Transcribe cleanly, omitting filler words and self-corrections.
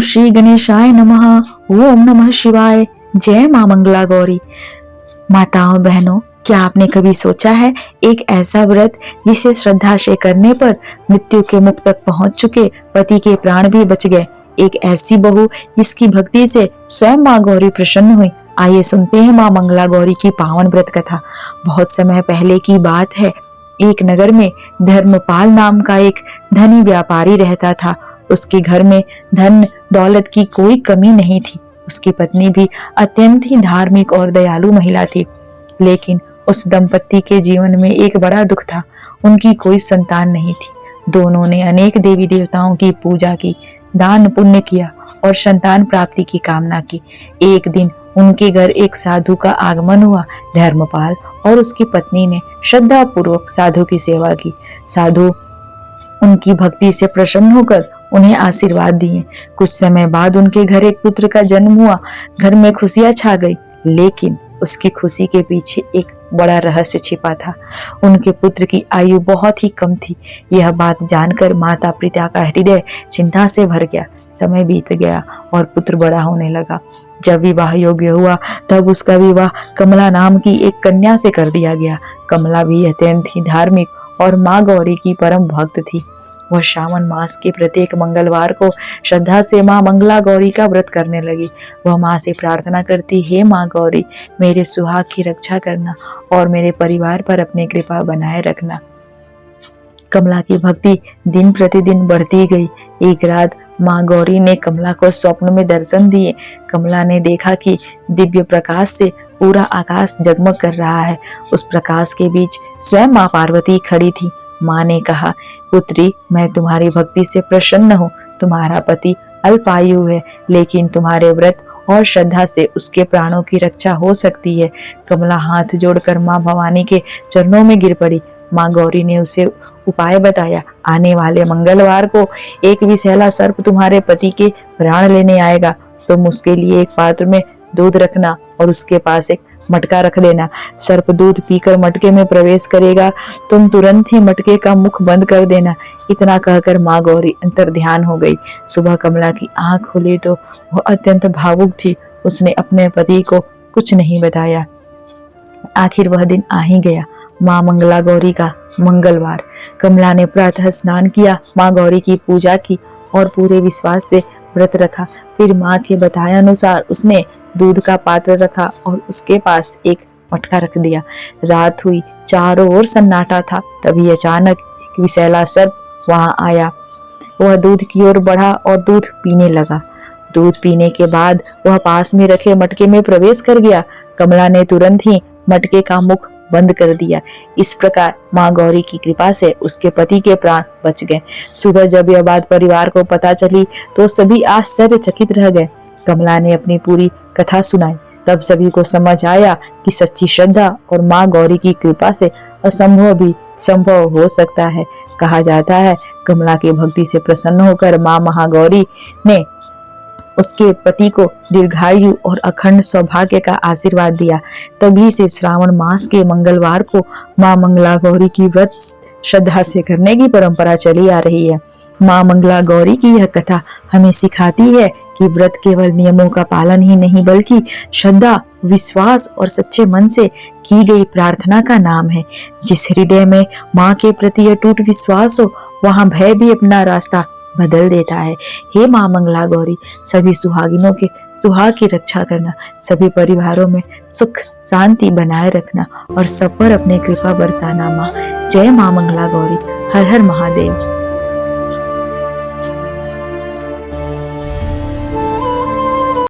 ओम श्री गणेशाय नमः। ओम नमः शिवाय। जय मां मंगला गौरी। माताओं बहनों, क्या आपने कभी सोचा है एक ऐसा व्रत जिसे श्रद्धा से करने पर मृत्यु के मुख तक पहुंच चुके पति के प्राण भी बच गए, एक ऐसी बहू जिसकी भक्ति से स्वयं मां गौरी प्रसन्न हुई। आइए सुनते हैं मां मंगला गौरी की पावन व्रत कथा। बहुत समय पहले की बात है। एक नगर में धर्मपाल नाम का एक धनी व्यापारी रहता था। उसके घर में धन दौलत की कोई कमी नहीं थी। उसकी पत्नी भी अत्यंत ही धार्मिक और दयालु महिला थी। लेकिन उस दंपति के जीवन में एक बड़ा दुख था। उनकी कोई संतान नहीं थी। दोनों ने अनेक देवी देवताओं की पूजा की, दान पुण्य किया और संतान प्राप्ति की कामना की। एक दिन उनके घर एक साधु का आगमन हुआ। धर्मपाल और उसकी पत्नी ने श्रद्धा पूर्वक साधु की सेवा की। साधु उनकी भक्ति से प्रसन्न होकर उन्हें आशीर्वाद दिए। कुछ समय बाद उनके घर एक पुत्र का जन्म हुआ। घर में खुशियां छा गई, लेकिन उसकी खुशी के पीछे एक बड़ा रहस्य छिपा था। उनके पुत्र की आयु बहुत ही कम थी। यह बात जानकर माता पिता का हृदय चिंता से भर गया। समय बीत गया और पुत्र बड़ा होने लगा। जब विवाह योग्य हुआ तब उसका विवाह कमला नाम की एक कन्या से कर दिया गया। कमला भी अत्यंत ही धार्मिक और माँ गौरी की परम भक्त थी। वह श्रावण मास के प्रत्येक मंगलवार को श्रद्धा से मां मंगला गौरी का व्रत करने लगी। वह मां से प्रार्थना करती, हे मां गौरी, मेरे सुहाग की रक्षा करना और मेरे परिवार पर अपनी कृपा बनाए रखना। कमला की भक्ति दिन प्रतिदिन बढ़ती गई। एक रात मां गौरी ने कमला को स्वप्न में दर्शन दिए। कमला ने देखा कि दिव्य प्रकाश से पूरा आकाश जगमग कर रहा है। उस प्रकाश के बीच स्वयं मां पार्वती खड़ी थी। मां ने कहा, पुत्री, मैं तुम्हारी भक्ति से प्रसन्न हूँ। तुम्हारा पति अल्पायु है, लेकिन तुम्हारे व्रत और श्रद्धा से उसके प्राणों की रक्षा हो सकती है। कमला हाथ जोड़कर मां भवानी के चरणों में गिर पड़ी। मां गौरी ने उसे उपाय बताया। आने वाले मंगलवार को एक विषैला सर्प तुम्हारे पति के प्राण लेने आएगा। तुम उसके लिए एक पात्र में दूध रखना और उसके पास एक मटका रख देना। सर्प दूध पीकर मटके में प्रवेश करेगा। तुम तुरंत ही मटके का मुख बंद कर देना। इतना कहकर मां गौरी अंतर ध्यान हो गई। सुबह कमला की आंख खुली तो वह अत्यंत भावुक थी। उसने अपने पति को कुछ नहीं बताया। आखिर वह दिन आ ही गया, मां मंगला गौरी का मंगलवार। कमला ने प्रातः स्नान किया, मां गौरी की पूजा की और पूरे विश्वास से व्रत रखा। फिर मां के बताए अनुसार उसने दूध का पात्र रखा और उसके पास एक मटका रख दिया। रात हुई, चारों ओर सन्नाटा था। तभी अचानक एक विषैला सर्प वहां आया। वह दूध की ओर बढ़ा और दूध पीने लगा। दूध पीने के बाद वह पास में रखे मटके में प्रवेश कर गया। कमला ने तुरंत ही मटके का मुख बंद कर दिया। इस प्रकार मां गौरी की कृपा से उसके पति के प्राण बच गए। सुबह जब यह बात परिवार को पता चली तो सभी आश्चर्यचकित रह गए। कमला ने अपनी पूरी कथा सुनाई। तब सभी को समझ आया कि सच्ची श्रद्धा और मां गौरी की कृपा से असंभव भी संभव हो सकता है। कहा जाता है, कमला की भक्ति से प्रसन्न होकर मां महागौरी ने उसके पति को दीर्घायु और अखंड सौभाग्य का आशीर्वाद दिया। तभी से श्रावण मास के मंगलवार को मां मंगला गौरी की व्रत श्रद्धा से करने की परंपरा चली आ रही है। मां मंगला गौरी की यह कथा हमें सिखाती है कि व्रत केवल नियमों का पालन ही नहीं, बल्कि श्रद्धा, विश्वास और सच्चे मन से की गई प्रार्थना का नाम है। जिस हृदय में मां के प्रति अटूट विश्वास हो, वहां भय भी अपना रास्ता बदल देता है। हे मां मंगला गौरी, सभी सुहागिनों के सुहाग की रक्षा करना, सभी परिवारों में सुख शांति बनाए रखना और सब पर अपने कृपा बरसाना। मां, जय मां मंगला गौरी। हर हर महादेव।